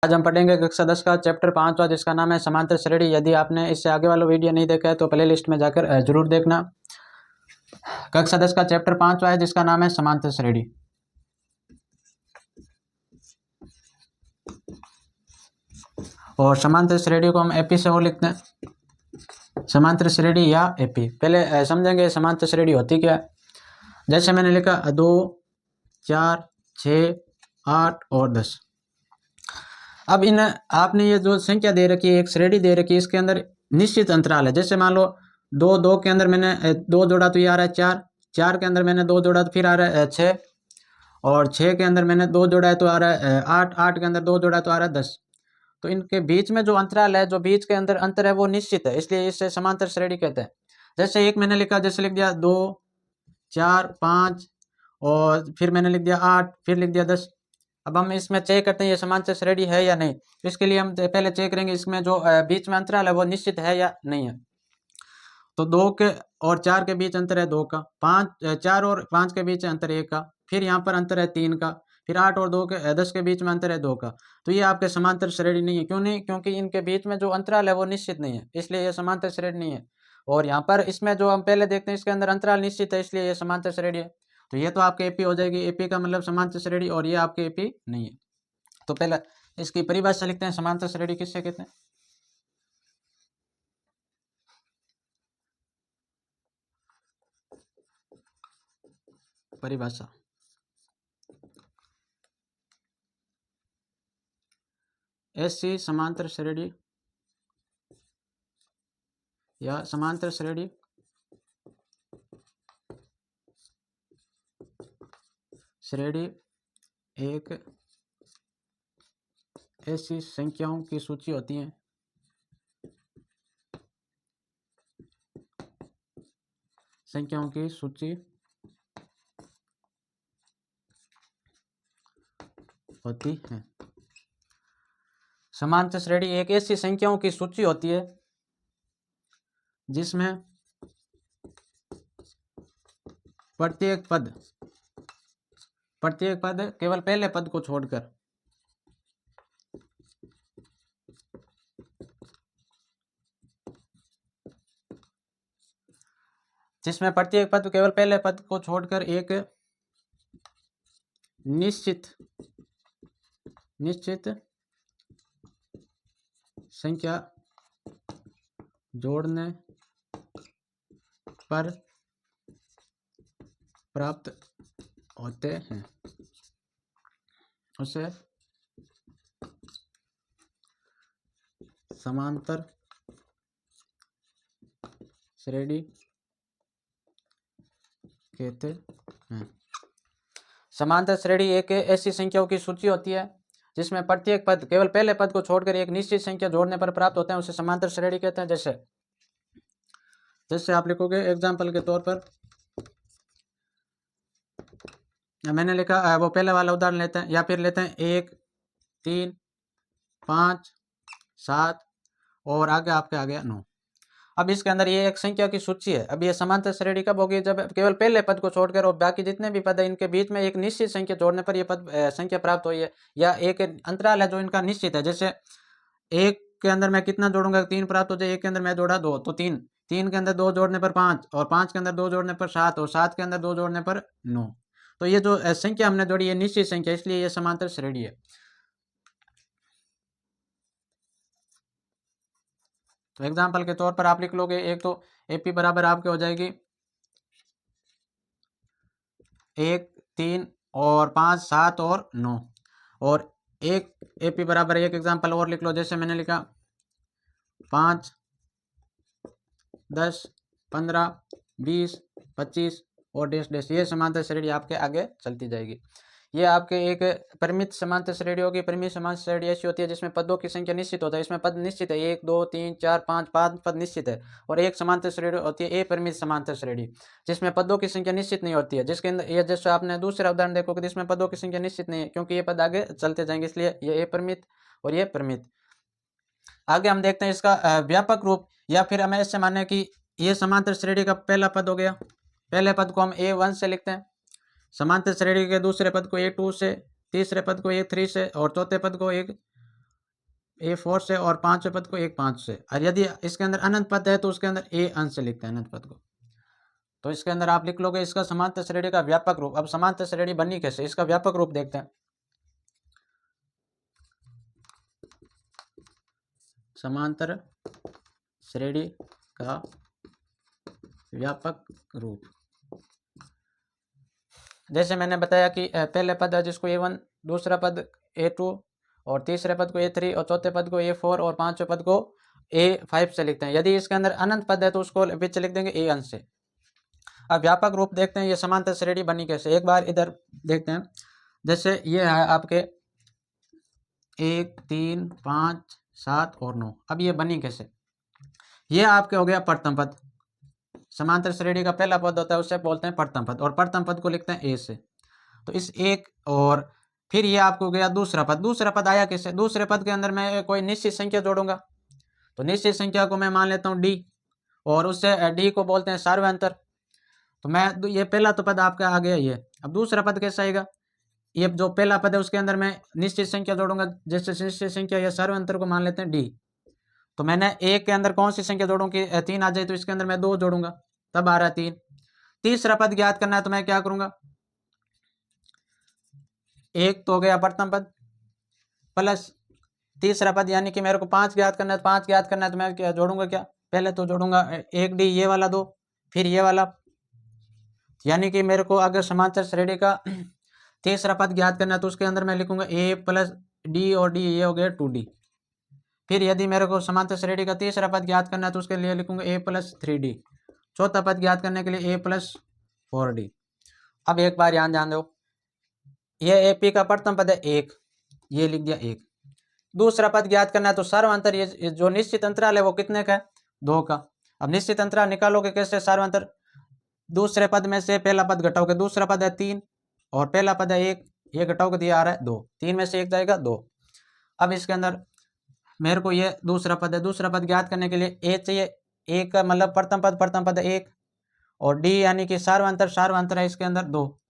आज हम पढ़ेंगे कक्षा 10 का चैप्टर 5वां जिसका नाम है समांतर श्रेणी। यदि आपने इससे आगे वाला वीडियो नहीं देखा है तो प्ले लिस्ट में जाकर जरूर देखना। कक्षा 10 का चैप्टर 5वां है जिसका नाम है समांतर श्रेणी। और समांतर श्रेणी को हम एपी से और लिखते हैं, समांतर श्रेणी या एपी। पहले समझेंगे समांतर श्रेणी होती क्या है। जैसे मैंने लिखा 2, 4, 6, 8 और 10। अब इन आपने ये जो संख्या दे रखी है, एक श्रेणी दे रखी है, इसके अंदर निश्चित अंतराल है। जैसे मान लो 2 के अंदर मैंने 2 जोड़ा तो ये आ रहा है 4, 4 के अंदर मैंने 2 जोड़ा तो फिर आ रहा है 6, और 6 के अंदर मैंने 2 जोड़ा है तो आ रहा है 8, 8 के अंदर 2 जोड़ा तो आ रहा है 10। तो इनके बीच में जो अंतराल है, जो बीच के अंदर अंतर है वो निश्चित है, इसलिए इसे समांतर श्रेणी कहते हैं। जैसे एक मैंने लिखा, जैसे लिख दिया 2, 4, 5 और फिर मैंने लिख दिया 8, फिर लिख दिया 10। अब हम इसमें चेक करते हैं ये समांतर श्रेणी है या नहीं। तो इसके लिए हम पहले चेक करेंगे इसमें जो बीच में अंतराल है वो निश्चित है या नहीं है। तो 2 के और 4 के बीच अंतर है 2 का, 4 और 5 के बीच अंतर 1 का, फिर यहाँ पर अंतर है 3 का, फिर 8 और 10 के बीच में अंतर है 2 का। तो ये आपके समांतर श्रेणी नहीं है। क्यों नहीं? क्योंकि इनके बीच में जो अंतराल है वो निश्चित नहीं है, इसलिए ये समांतर श्रेणी नहीं है। और यहाँ पर इसमें जो हम पहले देखते हैं इसके अंदर अंतराल निश्चित है, इसलिए ये समांतर श्रेणी है। तो ये तो आपके एपी हो जाएगी, एपी का मतलब समांतर श्रेणी, और ये आपके एपी नहीं है। तो पहले इसकी परिभाषा लिखते हैं, समांतर श्रेणी किससे कहते हैं। परिभाषा ऐसी समांतर श्रेणी या समांतर श्रेणी एक ऐसी संख्याओं की सूची होती है संख्याओं की सूची होती है। समांतर श्रेणी एक ऐसी संख्याओं की सूची होती है जिसमें प्रत्येक पद केवल पहले पद को छोड़कर केवल पहले पद को छोड़कर एक निश्चित संख्या जोड़ने पर प्राप्त होते हैं, उसे समांतर श्रेणी कहते हैं। समांतर श्रेणी एक ऐसी संख्याओं की सूची होती है जिसमें प्रत्येक पद केवल पहले पद को छोड़कर एक निश्चित संख्या जोड़ने पर प्राप्त होते हैं, उसे समांतर श्रेणी कहते हैं। जैसे आप लिखोगे एग्जाम्पल के तौर पर, मैंने लिखा वो पहले वाला उदाहरण लेते हैं, या फिर लेते हैं 1, 3, 5, 7 और आगे आपके आ गया 9। अब इसके अंदर ये एक संख्या की सूची है। अब ये समांतर श्रेणी कब होगी? जब केवल पहले पद को छोड़कर और बाकी जितने भी पद है इनके बीच में एक निश्चित संख्या जोड़ने पर ये पद संख्या प्राप्त हुई है, या एक अंतराल है जो इनका निश्चित है। जैसे 1 के अंदर मैं कितना जोड़ूंगा? 3 प्राप्त हो जाए। 1 के अंदर मैं जोड़ा 2 तो 3, 3 के अंदर 2 जोड़ने पर 5, और 5 के अंदर 2 जोड़ने पर 7, और 7 के अंदर 2 जोड़ने पर 9। तो ये जो संख्या हमने जोड़ी है निश्चित संख्या, इसलिए ये समांतर श्रेणी है। तो एग्जाम्पल के तौर पर आप लिख लोगे, एक तो एपी बराबर आपके हो जाएगी 1, 3 और 5, 7 और 9, और एक एपी बराबर एक एग्जाम्पल और लिख लो। जैसे मैंने लिखा 5, 10, 15, 20, 25 और डैश डैश। ये समांतर श्रेणी आपके आगे चलती जाएगी। ये आपके एक परिमित समांतर श्रेणी होगी। परिमित समांतर श्रेणी ऐसी होती है जिसमें पदों की संख्या निश्चित होता है। इसमें पद निश्चित है, 1, 2, 3, 4, 5 पद निश्चित है। और एक समांतर श्रेणी होती है अपरिमित समांतर श्रेणी, जिसमें पदों की संख्या निश्चित नहीं होती है। जिसके अंदर ये जैसे आपने दूसरा उदाहरण देखोगे जिसमें पदों की संख्या निश्चित नहीं है, क्योंकि ये पद आगे चलते जाएंगे, इसलिए ये अपरिमित और ये परिमित। आगे हम देखते हैं इसका व्यापक रूप, या फिर हमें ऐसे माने कि ये समांतर श्रेणी का पहला पद हो गया। पहले पद को हम A1 से लिखते हैं, समांतर श्रेणी के दूसरे पद को A2 से, तीसरे पद को A3 से, और चौथे पद को ए 4 से और पांचवें पद को एक 5 से। और यदि इसके अंदर अनंत पद है तो उसके अंदर ए अंश से लिखते हैं अनंत पद को। तो इसके अंदर आप लिख लोगे इसका समांतर श्रेणी का व्यापक रूप। अब समांतर श्रेणी बनी कैसे, इसका व्यापक रूप देखते हैं। समांतर श्रेणी का व्यापक रूप, जैसे मैंने बताया कि पहले पद है जिसको A1, दूसरा पद A2 और तीसरे पद को A3 और चौथे पद को A4 और पांचवें पद को A5 से लिखते हैं। यदि इसके अंदर अनंत पद है तो उसको बीच लिख देंगे A अंश से। अब व्यापक रूप देखते हैं ये समांतर श्रेणी बनी कैसे। एक बार इधर देखते हैं, जैसे ये है आपके 1, 3, 5, 7 और 9। अब ये बनी कैसे, ये आपके हो गया प्रथम पद। समांतर श्रेणी का पहला पद होता है उससे बोलते हैं प्रथम पद, और प्रथम पद को लिखते हैं ए से। तो इस एक, और फिर ये आपको गया दूसरा पद। दूसरा पद आया कैसे, दूसरे पद के अंदर मैं कोई निश्चित संख्या जोड़ूंगा। तो निश्चित संख्या को मैं मान लेता हूँ डी, और उससे डी को बोलते हैं सार्वंतर। तो मैं ये पहला तो पद आपका आ गया ये। अब दूसरा पद कैसा आएगा, ये जो पहला पद है उसके अंदर मैं निश्चित संख्या जोड़ूंगा, जैसे निश्चित संख्या या सार्वंतर को मान लेते हैं डी। तो मैंने एक के अंदर कौन सी संख्या जोड़ूं कि 3 आ जाए, तो इसके अंदर मैं 2 जोड़ूंगा, तब आ रहा है 3। तीसरा पद ज्ञात करना है तो मैं क्या करूंगा, एक तो हो गया प्रथम पद प्लस तीसरा पद, यानी कि मेरे को 5 ज्ञात करना है। तो 5 ज्ञात करना है तो मैं क्या जोड़ूंगा, क्या पहले तो जोड़ूंगा 1 डी ये वाला 2, फिर ये वाला, यानी कि मेरे को अगर समांतर श्रेणी का तीसरा पद ज्ञात करना है तो उसके अंदर मैं लिखूंगा ए प्लस डी, और डी ये हो गया 2D। फिर यदि मेरे को समांतर श्रेणी का तीसरा पद ज्ञात करना है तो उसके लिए लिखूंगा ए प्लस 3D। चौथा पद ज्ञात करने के लिए ए प्लस 4D। अब एक बार यहाँ ध्यान दो, ये एपी का प्रथम पद है 1, ये लिख दिया 1। दूसरा पद ज्ञात करना है तो सार्वंतर, ये जो निश्चित अंतराल है वो कितने का है, 2 का। अब निश्चित अंतराल निकालोगे कैसे, सार्वंतर दूसरे पद में से पहला पद घटाओगे, दूसरा पद है 3 और पहला पद है 1, ये घटाओगे दिया आ रहा है 2, 3 में से 1 जाएगा 2। अब इसके अंदर मेरे को ये दूसरा पद है, दूसरा पद ज्ञात करने के लिए ए चाहिए, एक का मतलब प्रथम पद है 1, और डी यानी कि सार्वंतर है इसके अंदर 2,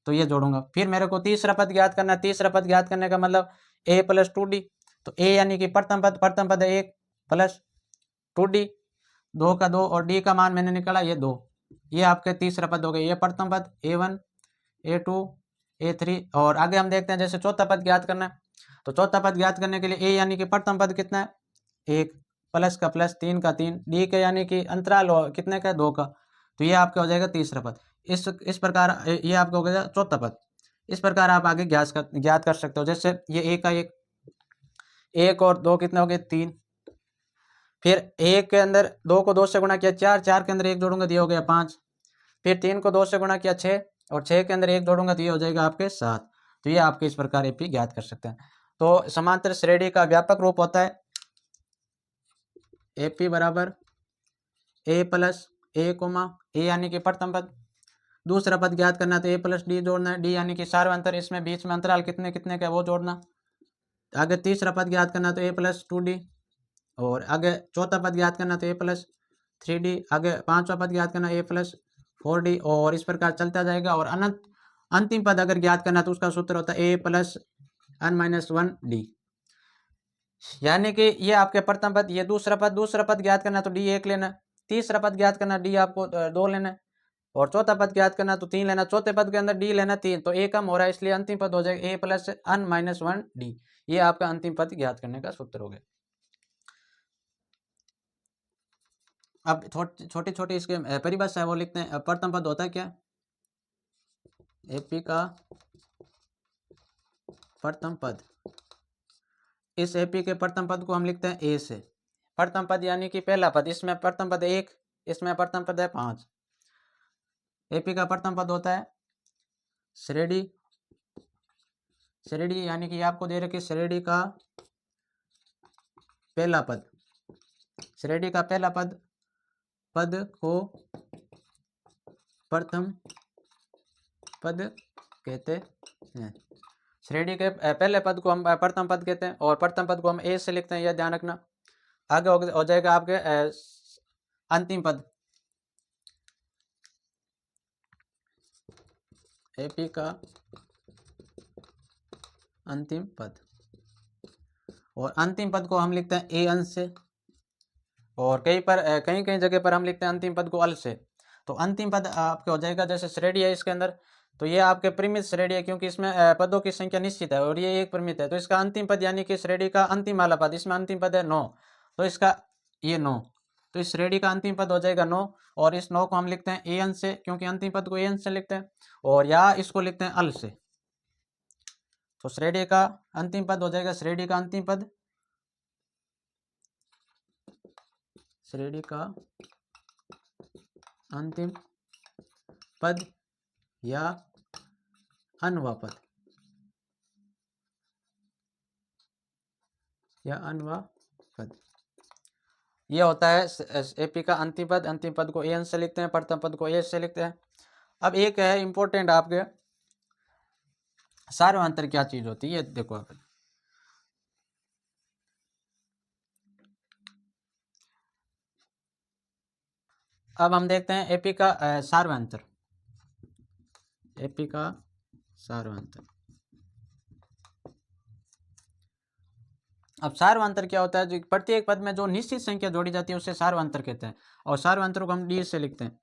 तो ये जोड़ूंगा। फिर मेरे को तीसरा पद ज्ञात करना है, तीसरा पद ज्ञात करने का मतलब ए प्लस 2D। तो ए यानी कि प्रथम पद है 1 प्लस 2D, 2 का 2, और डी का मान मैंने निकाला ये 2। ये आपके तीसरा पद हो गए, ये प्रथम पद A1, A2, A3। और आगे हम देखते हैं जैसे चौथा पद ज्ञात करना है। तो चौथा पद ज्ञात करने के लिए ए यानी कि प्रथम पद कितना है, 1 प्लस का प्लस 3 का 3, डी के यानी कि अंतराल कितने का है, 2 का। तो ये आपका हो जाएगा तीसरा पद। इस प्रकार ये आपका हो गया चौथा पद। इस प्रकार आप आगे ज्ञात कर सकते हो। जैसे ये एक का एक और 2 कितने हो गए, 3। फिर 1 के अंदर 2 को 2 से गुणा किया 4, 4 के अंदर 1 जोड़ूंगा तो ये हो गया 5। फिर 3 को 2 से गुणा किया 6, और 6 के अंदर 1 जोड़ूंगा तो ये हो जाएगा आपके 7। तो ये आपके इस प्रकार एपी ज्ञात कर सकते हैं। तो समांतर श्रेणी का व्यापक रूप होता है एपी बराबर ए प्लस ए कोमा ए यानी कि प्रथम पद, दूसरा पद ज्ञात करना तो ए प्लस डी जोड़ना है, डी यानी कि सार्वंतर, इसमें बीच में अंतराल कितने कितने का वो जोड़ना। आगे तीसरा पद ज्ञात करना तो ए प्लस 2D, और आगे चौथा पद ज्ञात करना तो ए प्लस 3D, आगे पांचवा पद ज्ञात करना ए प्लस 4D, और इस प्रकार चलता जाएगा। और अंतिम पद अगर ज्ञात करना तो उसका सूत्र होता है ए प्लस n-1D। यानी कि ये आपके प्रथम पद, ये दूसरा पद ज्ञात करना तो डी 1 लेना, तीसरा पद ज्ञात करना डी आपको 2 लेना, और चौथा पद ज्ञात करना तो 3 लेना। चौथे पद के अंदर डी लेना 3, तो ए कम हो रहा है, इसलिए अंतिम पद हो जाएगा ए प्लस n-1D। ये आपका अंतिम पद ज्ञात करने का सूत्र हो गया। अब छोटी छोटी इसके परिभाषा है वो लिखते हैं। प्रथम पद होता है क्या, एपी का प्रथम पद। इस एपी के प्रथम पद को हम लिखते हैं ए से। प्रथम पद यानी कि पहला पद, इसमें प्रथम पद 1, इसमें प्रथम पद है 5। एपी का प्रथम पद होता है श्रेणी यानी कि आपको दे रखी श्रेणी का पहला पद, श्रेणी का पहला पद को प्रथम पद कहते हैं। श्रेणी के पहले पद को हम प्रथम पद कहते हैं, और प्रथम पद को हम ए से लिखते हैं, यह ध्यान रखना। आगे हो जाएगा आपके अंतिम पद, एपी का अंतिम पद। और अंतिम पद को हम लिखते हैं ए अंश से, और कई कई जगह पर हम लिखते हैं अंतिम पद को अल से। तो अंतिम पद आपके हो जाएगा, जैसे श्रेणी है इसके अंदर, तो ये आपके परिमित श्रेणी है क्योंकि इसमें पदों की संख्या निश्चित है और ये एक परिमित है, तो इसका अंतिम पद यानी कि श्रेणी का अंतिम वाला पद, इसमें अंतिम पद है 9, तो इसका ये 9, तो इस श्रेणी का अंतिम पद हो जाएगा 9, और इस 9 को हम लिखते हैं ए अंश से क्योंकि अंतिम पद को ए अंश से लिखते हैं, और या इसको लिखते हैं अल से। तो श्रेणी का अंतिम पद हो जाएगा, श्रेणी का अंतिम पद, श्रेणी का अंतिम पद या अनवा पद, या अनवा पद, यह होता है एपी का अंतिम पद। अंतिम पद को ए अंश से लिखते हैं, प्रथम पद को ए से लिखते हैं। अब एक है इंपॉर्टेंट आपके, सार्वधातुक क्या चीज होती है, ये देखो आप। अब हम देखते हैं एपी का सार्वधातुक, एपी का सार्वधातुक। अब सार्वधातुक क्या होता है, जो प्रत्येक पद में जो निश्चित संख्या जोड़ी जाती है उसे सार्वधातुक कहते हैं, और सार्वधातुक को हम डी से लिखते हैं।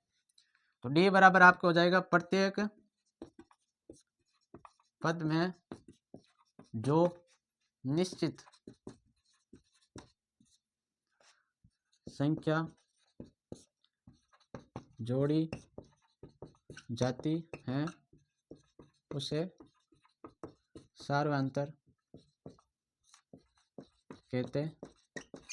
तो डी बराबर आपको हो जाएगा प्रत्येक पद में जो निश्चित संख्या जोड़ी जाती है उसे सार्वधातुक कहते हैं।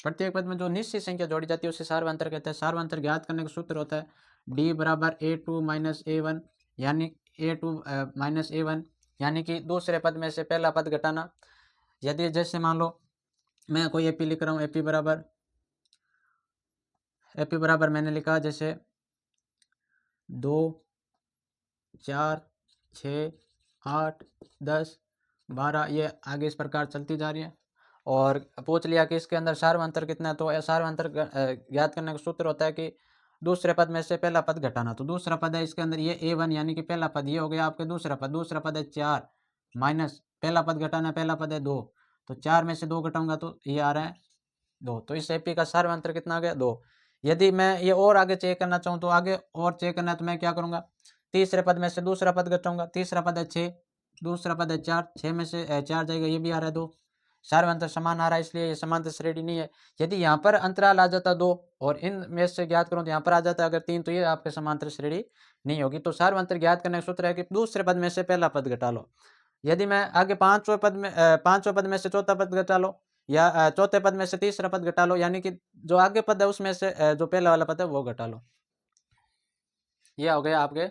प्रत्येक पद में जो निश्चित संख्या जोड़ी जाती है उसे सार्वधातुक कहते हैं। सार्वधातुक ज्ञात करने का सूत्र होता है डी बराबर A2 माइनस A1, यानी A2 माइनस A1, यानी कि दूसरे पद में से पहला पद घटाना। यदि जैसे मान लो मैं कोई एपी लिख रहा हूँ, एपी बराबर मैंने लिखा जैसे 2, 4, 6, 8, 10, 12, ये आगे इस प्रकार चलती जा रही है। और पूछ लिया कि इसके अंदर सार्वधातुक कितना है, तो सार्वधातुक ज्ञात करने का सूत्र होता है कि दूसरे पद में से पहला पद घटाना। तो दूसरा पद है इसके अंदर ये A1, यानी कि पहला पद, ये हो गया आपके दूसरा पद है 4 माइनस पहला पद घटाना, पहला पद है 2, तो 4 में से 2 घटाऊंगा तो ये आ रहा है 2, तो इस एपी का सार्वधातुक कितना आ गया 2। यदि मैं ये और आगे चेक करना चाहूँ, तो आगे और चेक करना है तो मैं क्या करूँगा, तीसरे पद में से दूसरा पद घटाऊंगा, तीसरा पद है 6, दूसरा पद है 4, 6 में से 4 जाएगा, ये भी आ रहा है 2, सार्वधातुक समान आ रहा है, इसलिए ये समांतर श्रेणी नहीं है। यदि यहाँ पर अंतराल आ जाता 2 और इन में से ज्ञात करूँ तो यहाँ पर आ जाता अगर 3, तो ये आपके समांतर श्रेणी नहीं होगी। तो सार्वधातुक ज्ञात करने का सूत्र है कि दूसरे पद में से पहला पद घटा लो। यदि मैं आगे पांचवें पद में से चौथा पद घटा लो, या चौथे पद में से तीसरा पद घटा लो, यानी कि जो आगे पद है उसमें से जो पहला वाला पद है वो घटा लो। यह हो गया आपके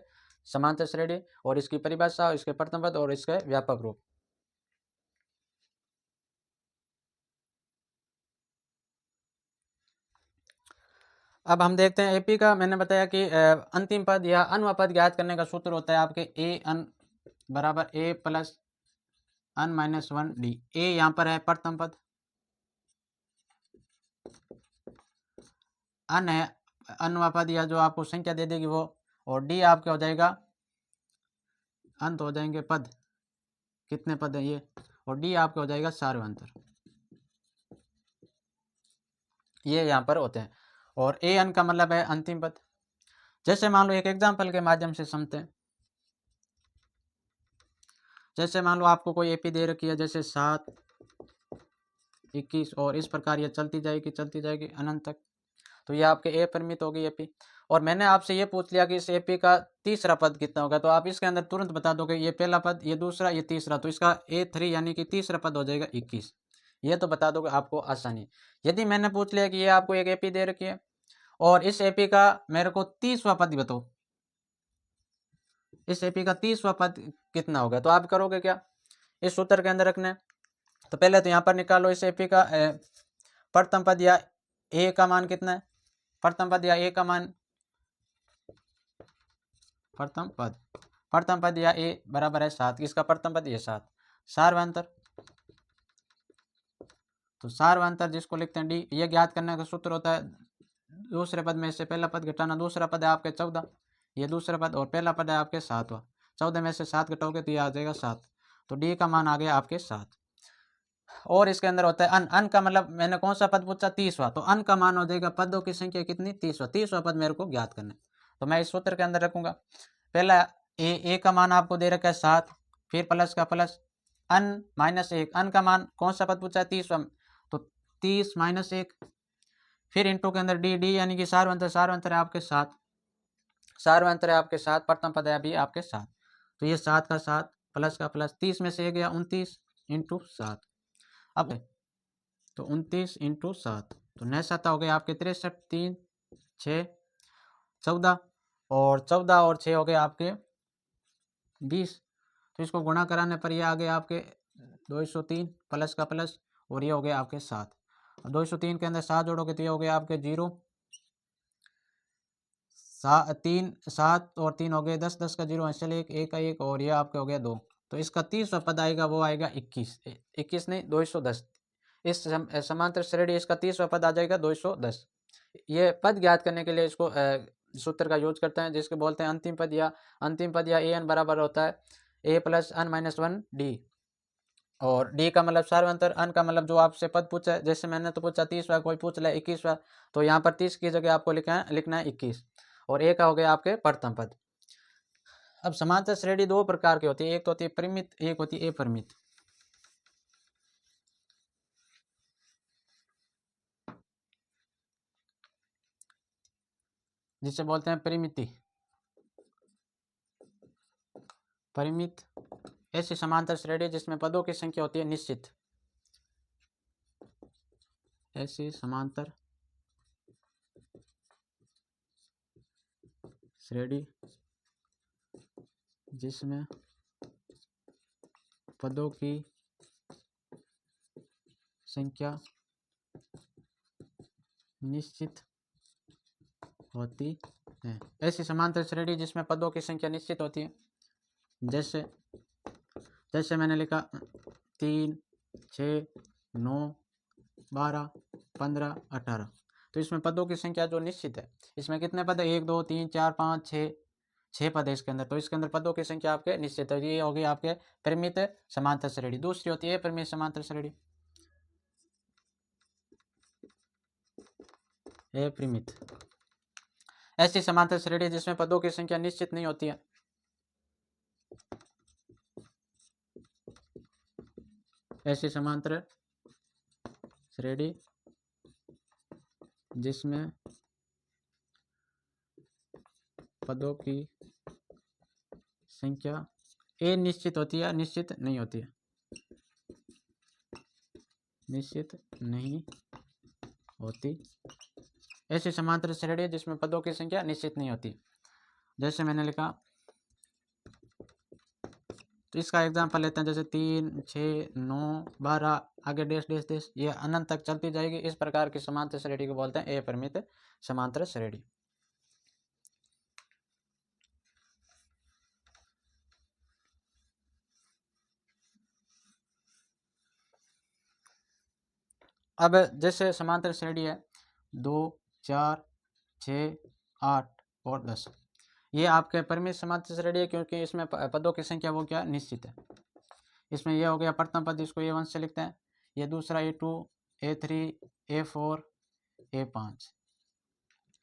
समांतर श्रेणी और इसकी परिभाषा, इसके प्रथम पद और इसके व्यापक रूप। अब हम देखते हैं एपी का, मैंने बताया कि अंतिम पद या अनवा पद ज्ञात करने का सूत्र होता है आपके ए अन बराबर ए प्लस अन माइनस 1 डी। ए यहाँ पर है प्रथम पद, अन है अनवा पद या जो आपको संख्या दे देगी वो, और डी आपके हो जाएगा अंत हो जाएंगे पद, कितने पद है ये, और डी आपके हो जाएगा सार्वधातुक, ये यहाँ पर होते हैं। और ए अन का मतलब है अंतिम पद। जैसे मान लो एक एग्जाम्पल के माध्यम से समझते हैं, जैसे मान लो आपको कोई एपी दे रखी है जैसे 7, 21 और इस प्रकार ये चलती जाएगी अनंत तक, तो ये आपके ए परिमित होगी एपी। और मैंने आपसे ये पूछ लिया कि इस एपी का तीसरा पद कितना होगा, तो आप इसके अंदर तुरंत बता दोगे ये पहला पद, ये दूसरा, ये तीसरा, तो इसका A3 यानी कि तीसरा पद हो जाएगा 21, ये तो बता दोगे आपको आसानी। यदि मैंने पूछ लिया कि ये आपको एक एपी दे रखी है और इस एपी का मेरे को 30वां पद बताओ, इस एपी का 30वां पद कितना होगा, तो आप करोगे क्या, इस सूत्र के अंदर रखना है। तो पहले तो यहाँ पर निकालो इस एपी का प्रथम पद या ए का मान कितना है, प्रथम पद या ए का मान, प्रथम पद या ए बराबर है 7, इसका प्रथम पद ये 7, सार्वधातुक, तो सार्वधातुक जिसको लिखते हैं डी, ये ज्ञात करने का सूत्र होता है दूसरे पद में से पहला पद घटाना, दूसरा पद है आपके 14, ये दूसरा पद, और पहला पद है आपके 7वां, 14 में से 7 घटाओगे तो ये आ जाएगा 7, तो डी का मान आ गया आपके 7। और इसके अंदर होता है अन। अन का मतलब मैंने कौन सा पद पूछा, 30वां, तो अन का मान हो जाएगा पदों की संख्या कितनी, 30वां। 30वां पद मेरे को ज्ञात करना है, तो मैं इस सूत्र के अंदर रखूंगा। पहला ए का मान आपको दे रखा है 7, फिर प्लस का प्लस अन माइनस 1, अन का मान कौन सा पद पूछा है, 30वां, तो 30 माइनस 1, फिर इंटू के अंदर डी, डी यानी कि सारवंतर, सारवंतर है आपके 7, सारवंतर है आपके 7, प्रथम पद है अभी आपके 7, तो ये 7 का 7 प्लस का प्लस 30 में से ये गया 29 इंटू 7, अब तो 29 इंटू 7, तो नए 7 हो गए आपके 63, 3 6 14, और 14 और 6 हो गए आपके 20, तो इसको गुणा कराने पर ये आ गए आपके 203 प्लस का प्लस, और ये हो गए आपके 7, और 203 के अंदर 7 जोड़ोगे तो ये हो गए आपके 0, 3 7 और 3 हो गए 10, 10 का 0 चले एक का 1, और ये आपके हो गया 2, तो इसका 30वां पद आएगा वो आएगा 21, 21 नहीं 210, इस समांतर श्रेणी इसका 30वां पद आ जाएगा 210। ये पद ज्ञात करने के लिए इसको सूत्र का यूज करते हैं, जिसके बोलते हैं अंतिम पद, या ए एन बराबर होता है ए प्लस अन माइनस 1 डी, और डी का मतलब सार्वंतर, अन का मतलब जो आपसे पद पूछा है, जैसे मैंने तो पूछा 30वां, कोई पूछ लिया 21वां, तो यहाँ पर 30 की जगह आपको लिखना है 21, और ए का हो गया आपके प्रथम पद। अब समांतर श्रेणी दो प्रकार की होती है, एक तो होती है परिमित, एक होती है अपरिमित। जिसे बोलते हैं परिमिति। परिमित ऐसी समांतर श्रेणी जिसमें पदों की संख्या होती है निश्चित, ऐसी समांतर श्रेणी जिसमें पदों की संख्या निश्चित होती है। ऐसी समांतर श्रेणी जिसमें पदों की संख्या निश्चित होती है, जैसे मैंने लिखा 3 6 9 12 15 18, तो इसमें पदों की संख्या जो निश्चित है, इसमें कितने पद है, 1 2 3 4 5 6 पद है इसके अंदर, तो इसके अंदर पदों की संख्या आपके निश्चित है। ये होगी आपके परिमित समांतर श्रेणी। दूसरी होती है परिमित समांतर श्रेणी, अपरिमित ऐसी समांतर श्रेणी जिसमें पदों की संख्या निश्चित नहीं होती है। ऐसी समांतर श्रेणी जिसमें पदों की संख्या निश्चित होती है, निश्चित नहीं होती है, निश्चित नहीं होती। ऐसी समांतर श्रेणी जिसमें पदों की संख्या निश्चित नहीं होती, जैसे मैंने लिखा, तो इसका एग्जाम्पल लेते हैं, जैसे 3 6 9 12 आगे डैश डैश डैश, ये अनंत तक चलती जाएगी। इस प्रकार की समांतर श्रेणी को बोलते हैं अपरिमित समांतर श्रेणी। अब जैसे समांतर श्रेणी है 2 4 6 8 और 10, ये आपके परिमित समांतर श्रेणी है, क्योंकि इसमें पदों की संख्या वो क्या निश्चित है। इसमें यह हो गया प्रथम पद, इसको A1 से लिखते हैं, ये दूसरा A2 A3 A4 A5,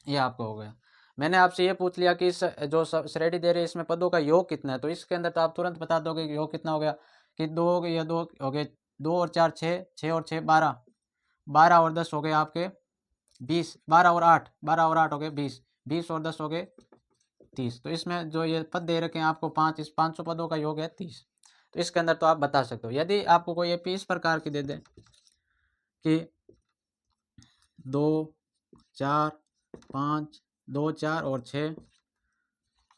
ये आपको हो गया। मैंने आपसे ये पूछ लिया कि इस जो श्रेणी दे रही है इसमें पदों का योग कितना है, तो इसके अंदर तो आप तुरंत बता दोगे कि योग कितना हो गया, कि 2 हो गए, या 2 हो गए, 2 और 4 6, 6 और 6 12, 12 और 10 हो गए आपके 20, 12 और 8, 12 और 8 हो गए 20, 20 और 10 हो गए 30, तो इसमें जो ये पद दे रखे हैं आपको 5, इस 500 पदों का योग है 30, तो इसके अंदर तो आप बता सकते हो। यदि आपको कोई एपी इस प्रकार की दे दे कि 2 4 5 2 4 और 6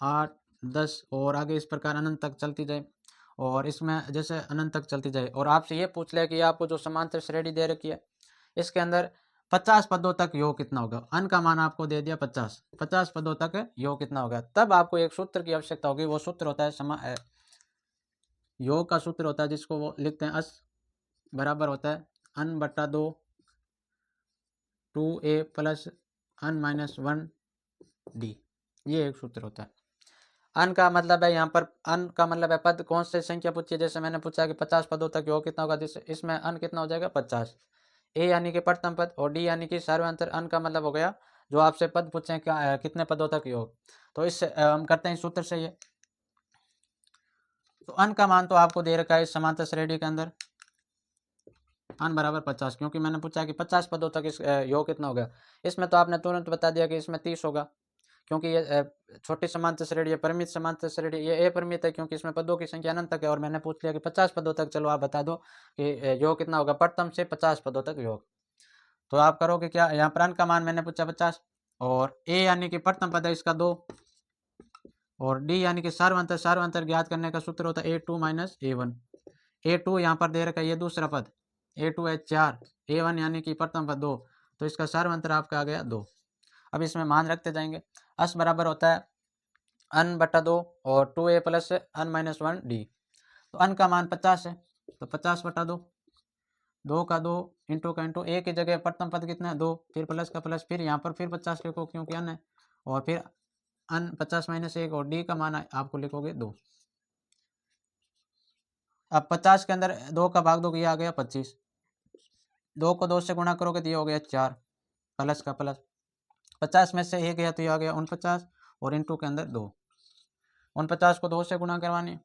8 10 और आगे इस प्रकार अनंत तक चलती जाए, और इसमें जैसे अनंत तक चलती जाए, और आपसे ये पूछ ले कि आपको जो समांतर श्रेणी दे रखी है इसके अंदर 50 पदों तक योग कितना होगा, अन का मान आपको दे दिया 50, 50 पदों तक योग कितना होगा, तब आपको एक सूत्र की आवश्यकता होगी। वो सूत्र होता है योग का सूत्र होता है, जिसको वो लिखते हैं अस बराबर होता है अन बट्टा 2 2a प्लस अन माइनस 1 डी, ये एक सूत्र होता है। अन का मतलब है यहाँ पर, अन का मतलब है पद कौन से संख्या पूछी है। जैसे मैंने पूछा कि 50 पदों तक योग कितना होगा, जिससे इसमें अन कितना हो जाएगा 50। ए यानी कि प्रथम पद और डी यानी कि सर्वांतर। अन का मतलब हो गया जो आपसे पद पूछे हैं कितने पदों तक योग। तो इससे हम करते हैं सूत्र से ये। तो अन का मान तो आपको दे रखा है इस समांतर श्रेणी के अंदर, अन बराबर 50, क्योंकि मैंने पूछा कि 50 पदों तक इस योग कितना होगा। इसमें तो आपने तुरंत बता दिया कि इसमें 30 होगा, क्योंकि ये छोटी समांतर श्रेणी है, परिमित समांतर श्रेणी, ये अपरिमित है क्योंकि इसमें पदों की संख्या अनंत तक है। और मैंने पूछ लिया कि 50 पदों तक, चलो आप बता दो कि योग कितना होगा प्रथम से 50 पदों तक योग। तो आप करोगे क्या, यहाँ पर अन का मान मैंने पूछा 50, और ए यानी कि प्रथम पद है इसका 2, और डी यानी कि सार्वंतर। सार्वंतर ज्ञात करने का सूत्र होता है A2 माइनस A1। A2 यहाँ पर दे रखा है, ये दूसरा पद, A2 है 4, A1 यानी कि प्रथम पद 2, तो इसका सार्वंतर आपका आ गया 2। अब इसमें मान रखते जाएंगे। अस बराबर होता है अन बटा 2 और 2A प्लस अन माइनस 1D। तो अन का मान 50 है, तो 50 बटा 2, 2 का 2 इंटू का इंटू, ए की जगह प्रथम पद कितना है 2, फिर प्लस का प्लस, फिर यहाँ पर फिर 50 लिखो क्योंकि अन है, और फिर अन 50 माइनस 1, और डी का मान आपको लिखोगे 2। अब 50 के अंदर 2 का भाग 2 ये आ गया 25, 2 को 2 से गुणा करोगे तो ये हो गया 4, प्लस का प्लस, 50 में से 1 गया तो ये आ गया 49, और इंटू के अंदर 2। 49 को 2 से गुणा करवानी,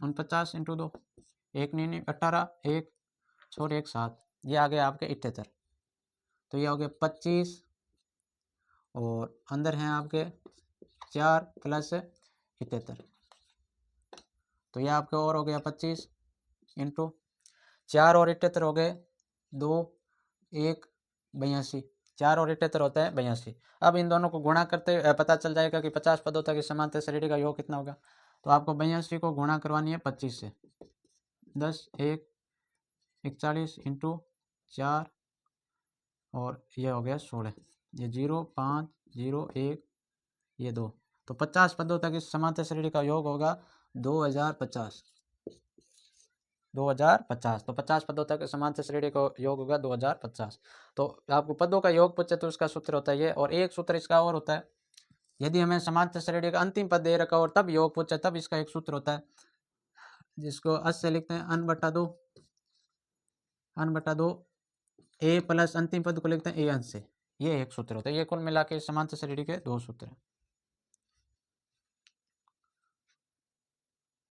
49 इंटू 2, 1 नहीं 18, 1 छोड़ 1 7, ये आ गया आपके 78। तो ये हो गया 25, और अंदर हैं आपके 4 प्लस 78, तो ये आपके और हो गया 25 इंटू 4 और 78 हो गए 2 1 82, 4 और 78 होता है 82। अब इन दोनों को गुणा करते पता चल जाएगा कि 50 पदों तक इस समांतर श्रेणी का योग कितना होगा। तो आपको 82 को गुणा करवानी है 25 से, 10 1 41 इंटू 4, और ये हो गया 16, ये 0 5 0 1 ये 2। तो 50 पदों तक इस समांतर श्रेणी का योग होगा 2050। 2050, तो 50 पदों तक समांतर श्रेणी का योग होगा 2050। तो आपको पदों का योग पूछे तो उसका सूत्र होता है ये। और एक सूत्र इसका और होता है, यदि हमें समांतर श्रेणी का अंतिम पद दे रखा और तब योग पूछे तब इसका एक सूत्र होता है, जिसको अस से लिखते हैं अन बटा 2, अन बटा 2 ए प्लस अंतिम पद को लिखते हैं ए अंश से, ये एक सूत्र होता है। ये कुल मिला के समांतर श्रेणी के 2 सूत्र हैं।